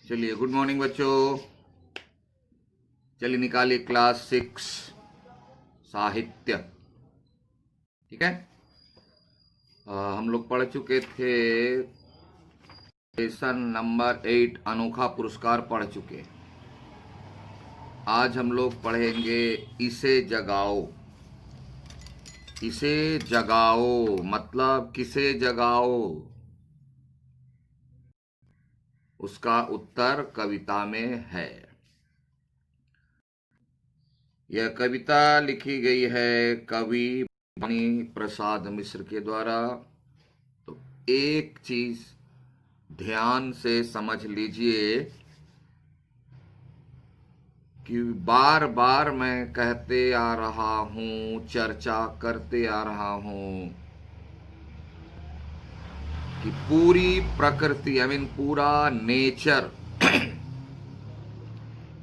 चलिए, good morning बच्चों। चलिए निकालिए क्लास 6 साहित्य। ठीक है। हम लोग पढ़ चुके थे लेसन नंबर 8 अनोखा पुरस्कार पढ़ चुके। आज हम लोग पढ़ेंगे इसे जगाओ। इसे जगाओ मतलब किसे जगाओ, उसका उत्तर कविता में है। यह कविता लिखी गई है कवि भवानी प्रसाद मिश्र के द्वारा। तो एक चीज ध्यान से समझ लीजिए कि बार बार मैं कहते आ रहा हूं, चर्चा करते आ रहा हूं कि पूरी प्रकृति पूरा नेचर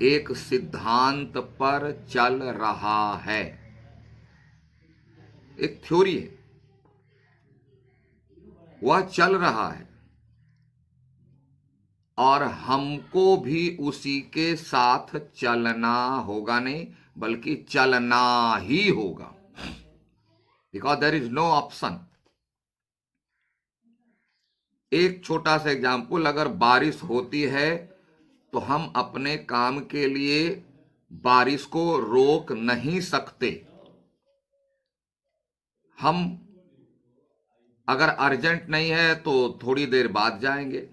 एक सिद्धांत पर चल रहा है। एक थ्योरी है, वह चल रहा है और हमको भी उसी के साथ चलना होगा, नहीं बल्कि चलना ही होगा, because there is no option. एक छोटा सा एग्जाम्पल, अगर बारिश होती है तो हम अपने काम के लिए बारिश को रोक नहीं सकते। हम अगर अर्जेंट नहीं है तो थोड़ी देर बाद जाएंगे।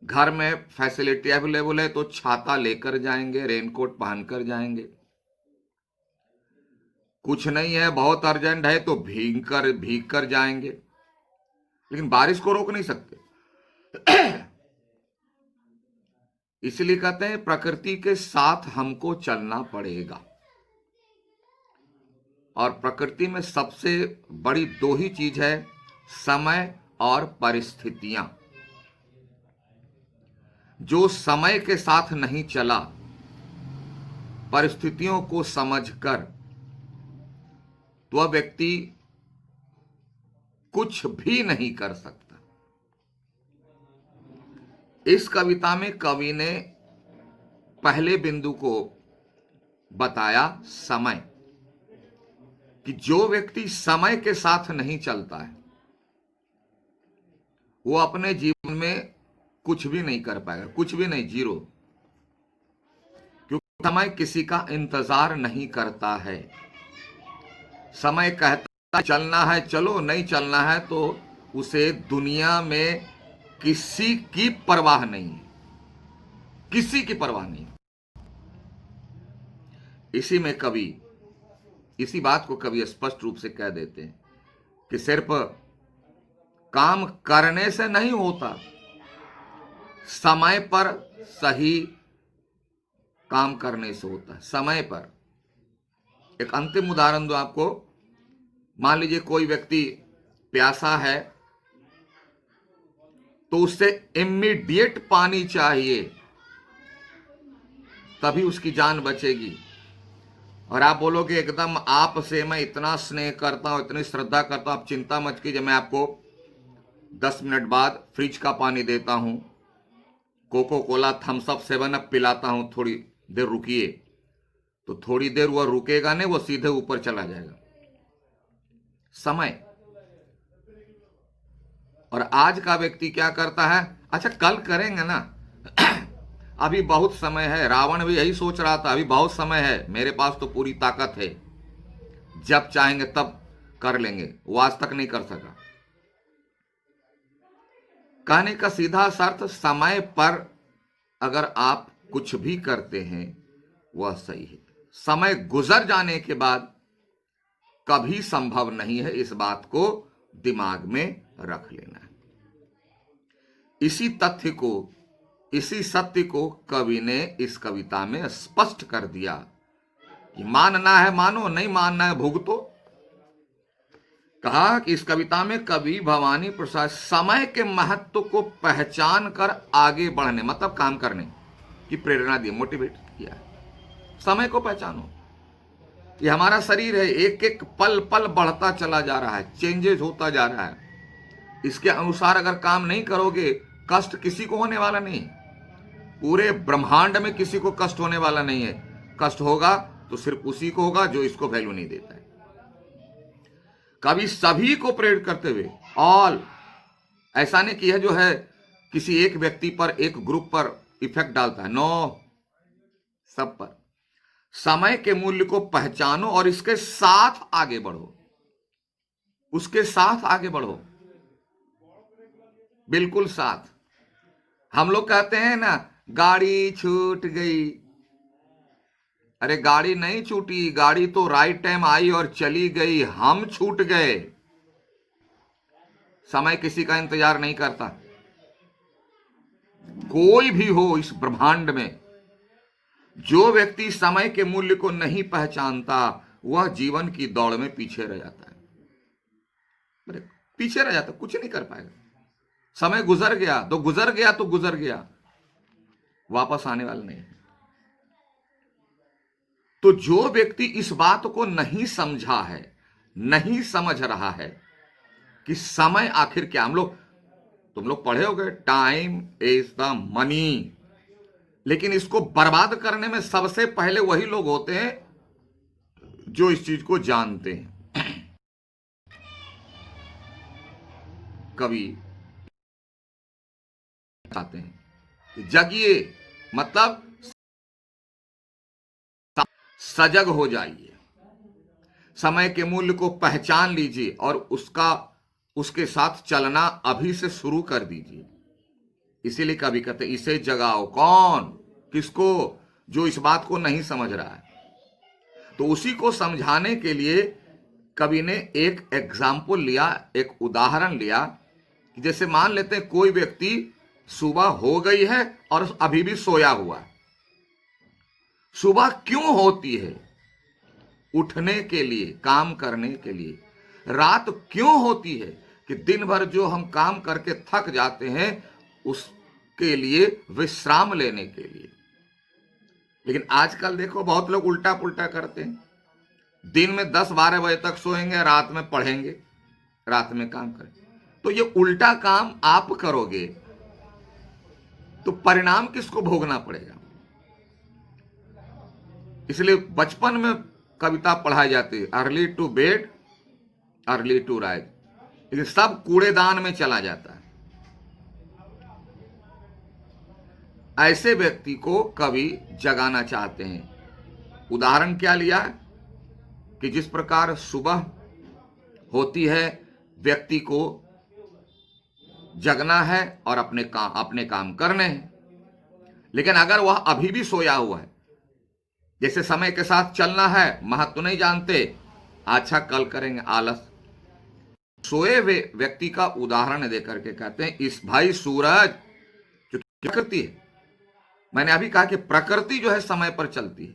घर में फैसिलिटी अवेलेबल है तो छाता लेकर जाएंगे, रेनकोट पहनकर जाएंगे। कुछ नहीं है, बहुत अर्जेंट है तो भीग कर जाएंगे, लेकिन बारिश को रोक नहीं सकते। इसलिए कहते हैं प्रकृति के साथ हमको चलना पड़ेगा। और प्रकृति में सबसे बड़ी दो ही चीज है, समय और परिस्थितियां। जो समय के साथ नहीं चला, परिस्थितियों को समझकर, तो वह व्यक्ति कुछ भी नहीं कर सकता। इस कविता में कवि ने पहले बिंदु को बताया, समय, कि जो व्यक्ति समय के साथ नहीं चलता है वो अपने जीवन में कुछ भी नहीं कर पाएगा, कुछ भी नहीं, जीरो। क्योंकि समय किसी का इंतजार नहीं करता है। समय कहता है चलना है चलो, नहीं चलना है तो उसे दुनिया में किसी की परवाह नहीं है, किसी की परवाह नहीं। इसी बात को कवि स्पष्ट रूप से कह देते हैं कि सिर्फ काम करने से नहीं होता, समय पर सही काम करने से होता है। समय पर एक अंतिम उदाहरण दो आपको। मान लीजिए कोई व्यक्ति प्यासा है तो उससे इमीडिएट पानी चाहिए, तभी उसकी जान बचेगी। और आप बोलोगे एकदम आपसे मैं इतना स्नेह करता हूं, इतनी श्रद्धा करता हूं, आप चिंता मत कीजिए, मैं आपको 10 मिनट बाद फ्रिज का पानी देता हूं, Coca Cola Thums Up 7 Up पिलाता हूं, थोड़ी देर रुकिए। तो थोड़ी देर वह रुकेगा नहीं, वह सीधे ऊपर चला जाएगा। समय। और आज का व्यक्ति क्या करता है, अच्छा कल करेंगे ना, अभी बहुत समय है। रावण भी यही सोच रहा था, अभी बहुत समय है, मेरे पास तो पूरी ताकत है, जब चाहेंगे तब कर लेंगे। वो आज तक नहीं कर सका। कहने का सीधा अर्थ, समय पर अगर आप कुछ भी करते हैं वह सही है। समय गुजर जाने के बाद कभी संभव नहीं है, इस बात को दिमाग में रख लेना है। इसी सत्य को कवि ने इस कविता में स्पष्ट कर दिया कि मानना है मानो, नहीं मानना है भुगतो। कहा कि इस कविता में कवि भवानी प्रसाद समय के महत्व को पहचान कर आगे बढ़ने, मतलब काम करने की प्रेरणा दी, मोटिवेट किया। समय को पहचानो, ये हमारा शरीर है, एक एक पल पल बढ़ता चला जा रहा है, चेंजेस होता जा रहा है। इसके अनुसार अगर काम नहीं करोगे, कष्ट किसी को होने वाला नहीं है। पूरे ब्रह्मांड में किसी को कष्ट होने वाला नहीं है। कष्ट होगा तो सिर्फ उसी को होगा जो इसको वैल्यू नहीं देता है। कभी सभी को प्रेरित करते हुए, ऑल, ऐसा नहीं किया जो है किसी एक व्यक्ति पर, एक ग्रुप पर इफेक्ट डालता है, नो, सब पर। समय के मूल्य को पहचानो और इसके साथ आगे बढ़ो, उसके साथ आगे बढ़ो, बिल्कुल साथ। हम लोग कहते हैं ना, गाड़ी छूट गई। अरे गाड़ी नहीं छूटी, गाड़ी तो राइट टाइम आई और चली गई, हम छूट गए। समय किसी का इंतजार नहीं करता। कोई भी हो इस ब्रह्मांड में, जो व्यक्ति समय के मूल्य को नहीं पहचानता, वह जीवन की दौड़ में पीछे रह जाता है। पीछे रह जाता, कुछ नहीं कर पाएगा। समय गुजर गया तो गुजर गया, तो गुजर गया, वापस आने वाला नहीं है। तो जो व्यक्ति इस बात को नहीं समझा है, नहीं समझ रहा है कि समय आखिर क्या, तुम लोग पढ़े होगे, टाइम इज द मनी, लेकिन इसको बर्बाद करने में सबसे पहले वही लोग होते हैं जो इस चीज को जानते हैं। कवि कहते हैं कि जगिए, मतलब सजग हो जाइए, समय के मूल्य को पहचान लीजिए और उसके साथ चलना अभी से शुरू कर दीजिए। इसीलिए कभी कहते इसे जगाओ। कौन? किसको? जो इस बात को नहीं समझ रहा है। तो उसी को समझाने के लिए कवि ने एक एग्जाम्पल लिया, एक उदाहरण लिया। जैसे मान लेते हैं कोई व्यक्ति सुबह हो गई है और अभी भी सोया हुआ है। सुबह क्यों होती है? उठने के लिए, काम करने के लिए। रात क्यों होती है? कि दिन भर जो हम काम करके थक जाते हैं, उसके लिए, विश्राम लेने के लिए। लेकिन आजकल देखो बहुत लोग उल्टा पुल्टा करते हैं। दिन में 10-12 बजे तक सोएंगे, रात में पढ़ेंगे, रात में काम करेंगे। तो ये उल्टा काम आप करोगे तो परिणाम किसको भोगना पड़ेगा? इसलिए बचपन में कविता पढ़ाई जाती है, early to bed early to rise, लेकिन सब कूड़ेदान में चला जाता है। ऐसे व्यक्ति को कवि जगाना चाहते हैं। उदाहरण क्या लिया कि जिस प्रकार सुबह होती है, व्यक्ति को जगना है और अपने काम करने हैं। लेकिन अगर वह अभी भी सोया हुआ है, जैसे समय के साथ चलना है, महत्व नहीं जानते, अच्छा कल करेंगे, आलस। सोए हुए व्यक्ति का उदाहरण देकर के कहते हैं, इस भाई सूरज जो प्रकृति है, मैंने अभी कहा कि प्रकृति जो है समय पर चलती है,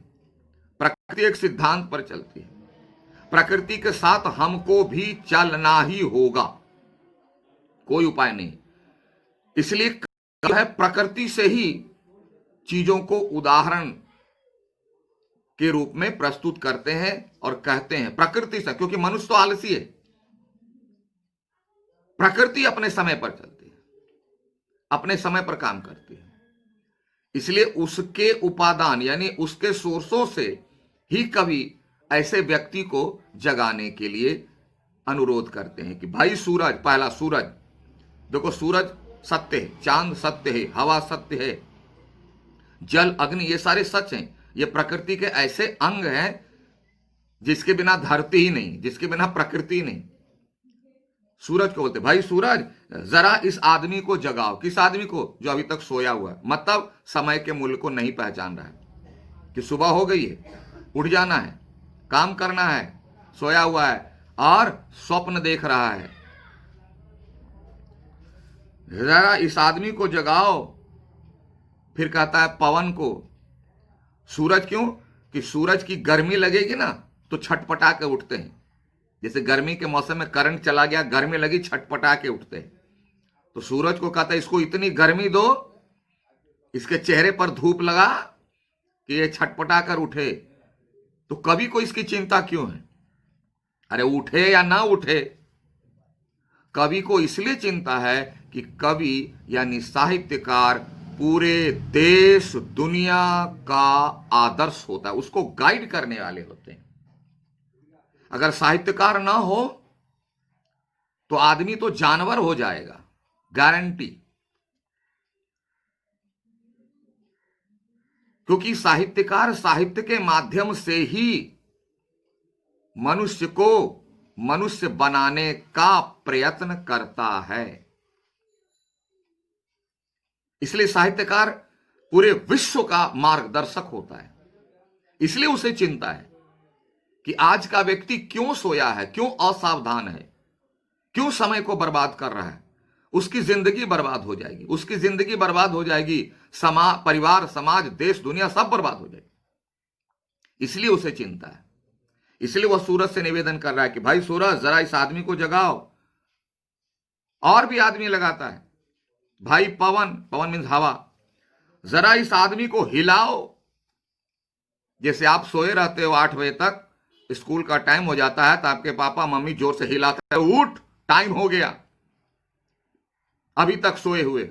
प्रकृति एक सिद्धांत पर चलती है। प्रकृति के साथ हमको भी चलना ही होगा, कोई उपाय नहीं। इसलिए है प्रकृति से ही चीजों को उदाहरण के रूप में प्रस्तुत करते हैं और कहते हैं प्रकृति से, क्योंकि मनुष्य तो आलसी है। प्रकृति अपने समय पर चलती है, अपने समय पर काम करती है। इसलिए उसके उपादान यानी उसके सोर्सों से ही कवि ऐसे व्यक्ति को जगाने के लिए अनुरोध करते हैं कि भाई सूरज, पहला सूरज देखो, सूरज सत्य है, चांद सत्य है, हवा सत्य है, जल, अग्नि, ये सारे सच हैं। ये प्रकृति के ऐसे अंग हैं जिसके बिना धरती ही नहीं, जिसके बिना प्रकृति नहीं। सूरज को बोलते भाई सूरज, जरा इस आदमी को जगाओ। किस आदमी को? जो अभी तक सोया हुआ है, मतलब समय के मूल्य को नहीं पहचान रहा है कि सुबह हो गई है, उठ जाना है, काम करना है, सोया हुआ है और स्वप्न देख रहा है। जरा इस आदमी को जगाओ। फिर कहता है पवन को। सूरज क्यों? कि सूरज की गर्मी लगेगी ना तो छटपटा के उठते हैं। जैसे गर्मी के मौसम में करंट चला गया, गर्मी लगी, छटपटा के उठते हैं। तो सूरज को कहता है इसको इतनी गर्मी दो, इसके चेहरे पर धूप लगा कि ये छटपटा कर उठे। तो कवि को इसकी चिंता क्यों है? अरे उठे या ना उठे, कवि को इसलिए चिंता है कि कवि यानी साहित्यकार पूरे देश दुनिया का आदर्श होता है, उसको गाइड करने वाले होते हैं। अगर साहित्यकार ना हो तो आदमी तो जानवर हो जाएगा, गारंटी। क्योंकि साहित्यकार साहित्य के माध्यम से ही मनुष्य को मनुष्य बनाने का प्रयत्न करता है। इसलिए साहित्यकार पूरे विश्व का मार्गदर्शक होता है। इसलिए उसे चिंता है कि आज का व्यक्ति क्यों सोया है, क्यों असावधान है, क्यों समय को बर्बाद कर रहा है। उसकी जिंदगी बर्बाद हो जाएगी, उसकी जिंदगी बर्बाद हो जाएगी, परिवार, समाज, देश, दुनिया सब बर्बाद हो जाएगी। इसलिए उसे चिंता है। इसलिए वह सूरज से निवेदन कर रहा है कि भाई सूरज, जरा इस आदमी को जगाओ। और भी आदमी लगाता है, भाई पवन, पवन मीन्स हवा, जरा इस आदमी को हिलाओ। जैसे आप सोए रहते हो 8 बजे तक, स्कूल का टाइम हो जाता है तो आपके पापा मम्मी जोर से हिलाते हैं, उठ टाइम हो गया, अभी तक सोए हुए।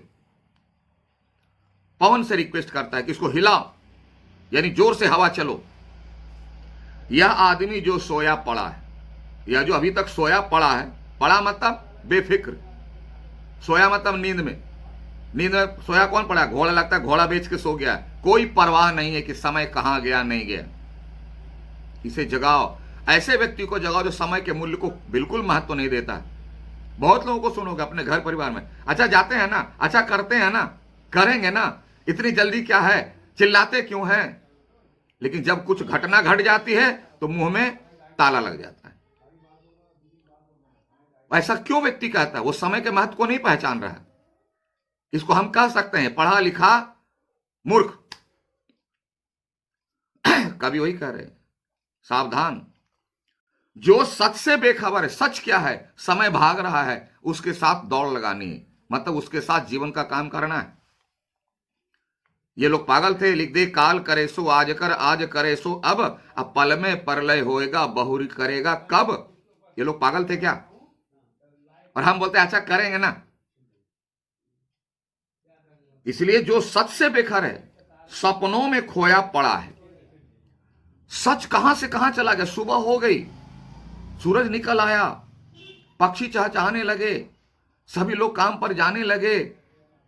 पवन से रिक्वेस्ट करता है कि इसको हिलाओ, यानी जोर से हवा चलो। यह आदमी जो सोया पड़ा है, या जो अभी तक सोया पड़ा है, पड़ा मतलब बेफिक्र, सोया मतलब नींद में। नींद में सोया कौन पड़ा है? घोड़ा, लगता है घोड़ा बेच के सो गया है, कोई परवाह नहीं है कि समय कहां गया नहीं गया। इसे जगाओ। ऐसे व्यक्ति को जगाओ जो समय के मूल्य को बिल्कुल महत्व नहीं देता। बहुत लोगों को सुनोगे अपने घर परिवार में, अच्छा जाते हैं ना, अच्छा करते हैं ना, करेंगे ना, इतनी जल्दी क्या है, चिल्लाते क्यों हैं? लेकिन जब कुछ घटना घट जाती है तो मुंह में ताला लग जाता है। ऐसा क्यों व्यक्ति कहता है? वो समय के महत्व को नहीं पहचान रहा है। इसको हम कह सकते हैं पढ़ा लिखा मूर्ख। कभी वही कह रहे, सावधान, जो सच से बेखबर है। सच क्या है? समय भाग रहा है, उसके साथ दौड़ लगानी है, मतलब उसके साथ जीवन का काम करना है। ये लोग पागल थे, लिख दे काल करे सो आज कर, आज करे सो अब पल में परलय होएगा, बहुरी करेगा कब। ये लोग पागल थे क्या? और हम बोलते अच्छा करेंगे ना। इसलिए जो सच से बेखबर है, सपनों में खोया पड़ा है। सच कहां से कहां चला गया? सुबह हो गई, सूरज निकल आया, पक्षी चहचहाने लगे, सभी लोग काम पर जाने लगे,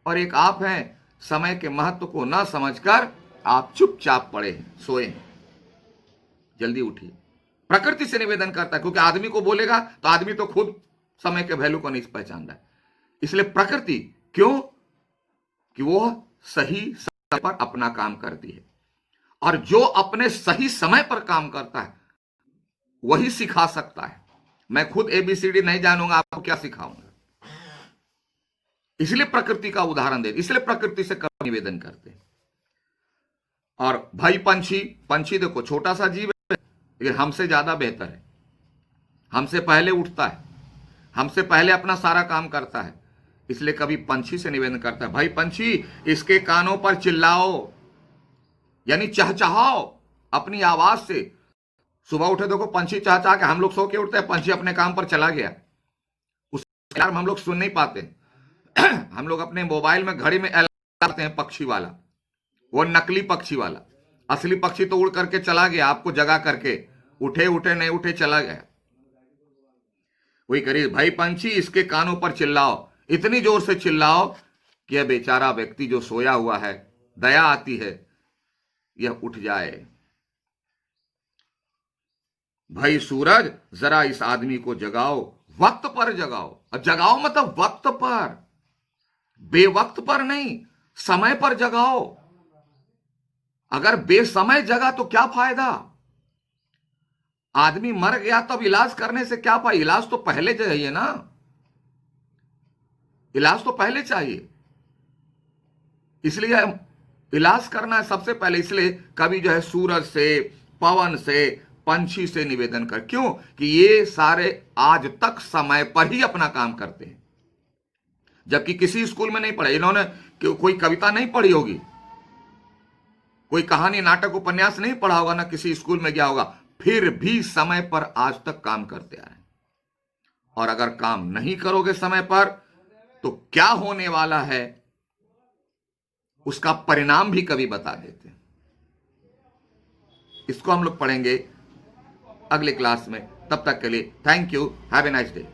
और एक आप हैं, समय के महत्व को न समझकर आप चुपचाप पड़े हैं, सोए हैं। जल्दी उठिए। प्रकृति से निवेदन करता है, क्योंकि आदमी को बोलेगा तो आदमी तो खुद समय के वैल्यू को नहीं पहचान रहा है। इसलिए प्रकृति, क्यों कि वो सही समय पर अपना काम करती है, और जो अपने सही समय पर काम करता है वही सिखा सकता है। मैं खुद ABCD नहीं जानूंगा, आपको क्या सिखाऊंगा? इसलिए प्रकृति का उदाहरण दे, इसलिए प्रकृति से कभी निवेदन करते हैं। और भाई पंछी, पंछी देखो छोटा सा जीव है, लेकिन हमसे ज्यादा बेहतर है, हमसे पहले उठता है, हमसे पहले अपना सारा काम करता है। इसलिए कभी पंछी से निवेदन करता है, भाई पंछी इसके कानों पर चिल्लाओ, यानी चहचहाओ अपनी आवाज से। सुबह उठे देखो पंछी चहचहा के, हम लोग सो के उठते हैं, पंछी अपने काम पर चला गया, उसका अलार्म हम लोग सुन नहीं पाते। हम लोग अपने मोबाइल में घड़ी में अलार्म करते हैं पक्षी वाला, वो नकली पक्षी वाला। असली पक्षी तो उड़ करके चला गया, आपको जगा करके, उठे उठे नहीं उठे चला गया। वही करिए, भाई पंछी इसके कानों पर चिल्लाओ, इतनी जोर से चिल्लाओ कि यह बेचारा व्यक्ति जो सोया हुआ है, दया आती है, यह उठ जाए। भाई सूरज, जरा इस आदमी को जगाओ, वक्त पर जगाओ। और जगाओ मतलब वक्त पर, बेवक्त पर नहीं, समय पर जगाओ। अगर बेसमय जगा तो क्या फायदा? आदमी मर गया तो अब इलाज करने से क्या फायदा? इलाज तो पहले चाहिए ना, इलाज तो पहले चाहिए। इसलिए इलाज करना है सबसे पहले। इसलिए कभी जो है सूरज से, पवन से, पंछी से निवेदन कर, क्यों कि ये सारे आज तक समय पर ही अपना काम करते हैं। जबकि किसी स्कूल में नहीं पढ़े इन्होंने, कोई कविता नहीं पढ़ी होगी, कोई कहानी, नाटक, उपन्यास नहीं पढ़ा होगा, ना किसी स्कूल में गया होगा, फिर भी समय पर आज तक काम करते आ रहे हैं। और अगर काम नहीं करोगे समय पर तो क्या होने वाला है उसका परिणाम भी कभी बता देते हैं। इसको हम लोग पढ़ेंगे अगले क्लास में। तब तक के लिए thank you, have a nice day.